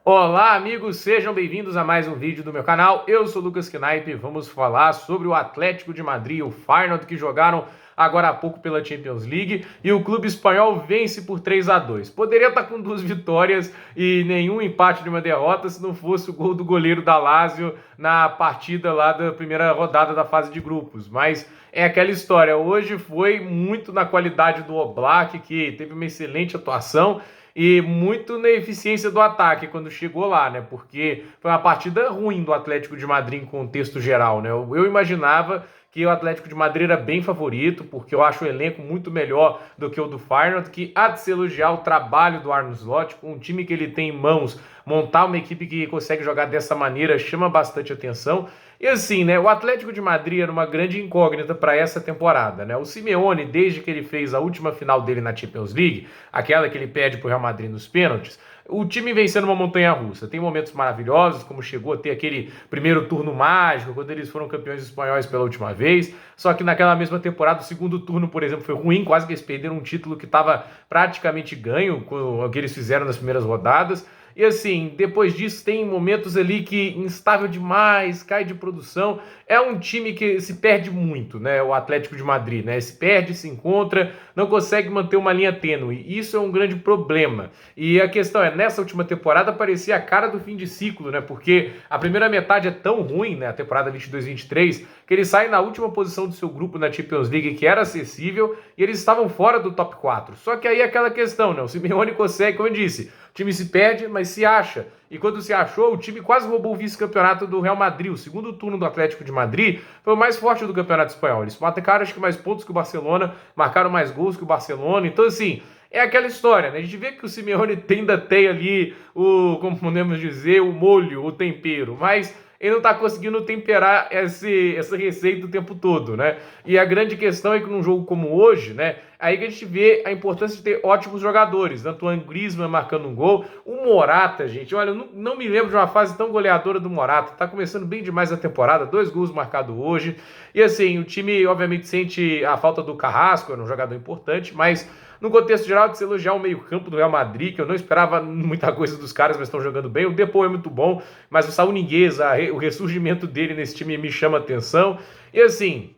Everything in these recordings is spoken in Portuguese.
Olá, amigos, sejam bem-vindos a mais um vídeo do meu canal. Eu sou o Lucas Knipe e vamos falar sobre o Atlético de Madrid, o Feyenoord, que jogaram agora há pouco pela Champions League, e o clube espanhol vence por 3-2. Poderia estar com 2 vitórias e nenhum empate de uma derrota se não fosse o gol do goleiro da Lazio na partida lá da primeira rodada da fase de grupos, mas é aquela história. Hoje foi muito na qualidade do Oblak, que teve uma excelente atuação, e muito na eficiência do ataque quando chegou lá, né? Porque foi uma partida ruim do Atlético de Madrid em contexto geral, né? Eu imaginava que o Atlético de Madrid era bem favorito, porque eu acho o elenco muito melhor do que o do Feyenoord, que há de se elogiar o trabalho do Arne Slot, com o time que ele tem em mãos, montar uma equipe que consegue jogar dessa maneira chama bastante atenção. E assim, né, o Atlético de Madrid era uma grande incógnita para essa temporada, né? O Simeone, desde que ele fez a última final dele na Champions League, aquela que ele perde para o Real Madrid nos pênaltis, o time vem sendo uma montanha-russa. Tem momentos maravilhosos, como chegou a ter aquele primeiro turno mágico, quando eles foram campeões espanhóis pela última vez. Só que naquela mesma temporada, o segundo turno, por exemplo, foi ruim, quase que eles perderam um título que estava praticamente ganho, com o que eles fizeram nas primeiras rodadas. E assim, depois disso tem momentos ali que instável demais, cai de produção. É um time que se perde muito, né? O Atlético de Madrid, né? Se perde, se encontra, não consegue manter uma linha tênue. Isso é um grande problema. E a questão é, nessa última temporada parecia a cara do fim de ciclo, né? Porque a primeira metade é tão ruim, né? A temporada 22-23, que eles saem na última posição do seu grupo na Champions League, que era acessível, e eles estavam fora do top 4. Só que aí é aquela questão, né? O Simeone consegue, como eu disse, o time se perde, mas se acha. E quando se achou, o time quase roubou o vice-campeonato do Real Madrid. O segundo turno do Atlético de Madrid foi o mais forte do campeonato espanhol. Eles marcaram, acho que, mais pontos que o Barcelona, marcaram mais gols que o Barcelona. Então, assim, é aquela história, né? A gente vê que o Simeone ainda tem ali como podemos dizer, o molho, o tempero, mas ele não está conseguindo temperar essa receita o tempo todo, né? E a grande questão é que num jogo como hoje, né? Aí que a gente vê a importância de ter ótimos jogadores. Antoine Griezmann marcando um gol. O Morata, gente, olha, eu não me lembro de uma fase tão goleadora do Morata. Tá começando bem demais a temporada, 2 gols marcados hoje. E assim, o time obviamente sente a falta do Carrasco, era um jogador importante, mas no contexto geral de se elogiar o meio-campo do Real Madrid, que eu não esperava muita coisa dos caras, mas estão jogando bem. O Depô é muito bom, mas o Saúl Ñíguez, o ressurgimento dele nesse time me chama atenção. E assim,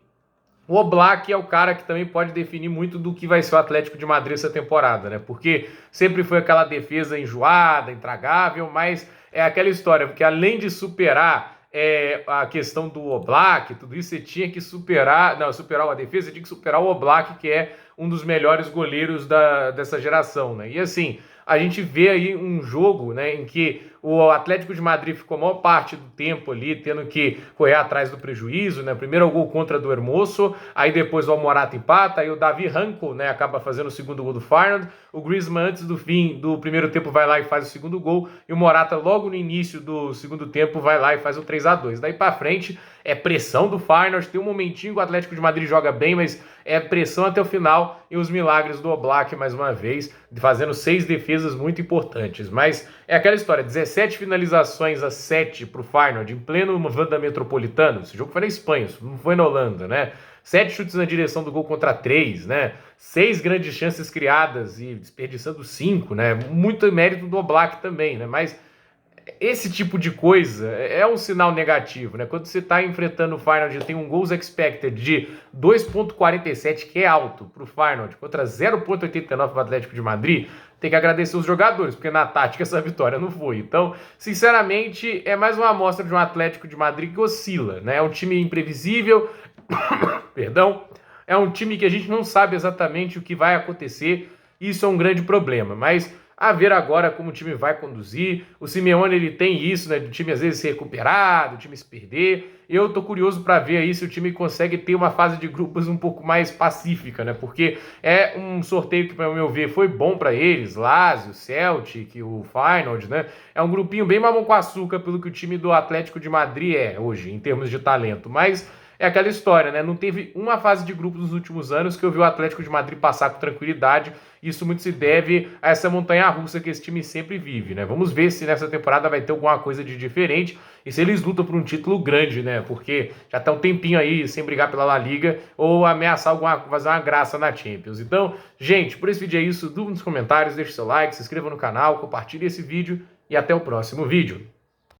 o Oblak é o cara que também pode definir muito do que vai ser o Atlético de Madrid essa temporada, né? Porque sempre foi aquela defesa enjoada, intragável, mas é aquela história, porque além de superar a questão do Oblak, tudo isso você tinha que superar a defesa, você tinha que superar o Oblak, que é um dos melhores goleiros dessa geração, né? E assim, a gente vê aí um jogo, né, em que o Atlético de Madrid ficou a maior parte do tempo ali tendo que correr atrás do prejuízo, né? Primeiro o gol contra do Hermoso, aí depois o Morata empata, aí o Davi Ranco, né, acaba fazendo o segundo gol do Feyenoord, o Griezmann antes do fim do primeiro tempo vai lá e faz o segundo gol, e o Morata logo no início do segundo tempo vai lá e faz o 3-2. Daí para frente é pressão do Feyenoord, tem um momentinho que o Atlético de Madrid joga bem, mas é pressão até o final e os milagres do Oblak mais uma vez, fazendo 6 defesas muito importantes. Mas é aquela história, 17 finalizações a 7 para o Feyenoord, em pleno Wanda Metropolitano. Esse jogo foi na Espanha, não foi na Holanda, né? 7 chutes na direção do gol contra 3, né? 6 grandes chances criadas e desperdiçando 5, né? Muito mérito do Oblak também, né? Mas esse tipo de coisa é um sinal negativo, né? Quando você está enfrentando o Feyenoord e tem um goals expected de 2,47, que é alto para o Feyenoord, contra 0,89 para o Atlético de Madrid, tem que agradecer os jogadores, porque na tática essa vitória não foi. Então, sinceramente, é mais uma amostra de um Atlético de Madrid que oscila, né? É um time imprevisível, perdão, é um time que a gente não sabe exatamente o que vai acontecer, isso é um grande problema, mas a ver agora como o time vai conduzir. O Simeone, ele tem isso, né, do time às vezes se recuperar, do time se perder. Eu tô curioso para ver aí se o time consegue ter uma fase de grupos um pouco mais pacífica, né, porque é um sorteio que, para o meu ver, foi bom para eles, Lazio, Celtic, o Feyenoord, né, é um grupinho bem mamão com açúcar pelo que o time do Atlético de Madrid é hoje, em termos de talento, mas é aquela história, né? Não teve uma fase de grupos nos últimos anos que eu vi o Atlético de Madrid passar com tranquilidade. Isso muito se deve a essa montanha-russa que esse time sempre vive, né? Vamos ver se nessa temporada vai ter alguma coisa de diferente e se eles lutam por um título grande, né? Porque já tá um tempinho aí sem brigar pela La Liga ou ameaçar fazer uma graça na Champions. Então, gente, por esse vídeo é isso. Dúvida nos comentários, deixe seu like, se inscreva no canal, compartilhe esse vídeo e até o próximo vídeo.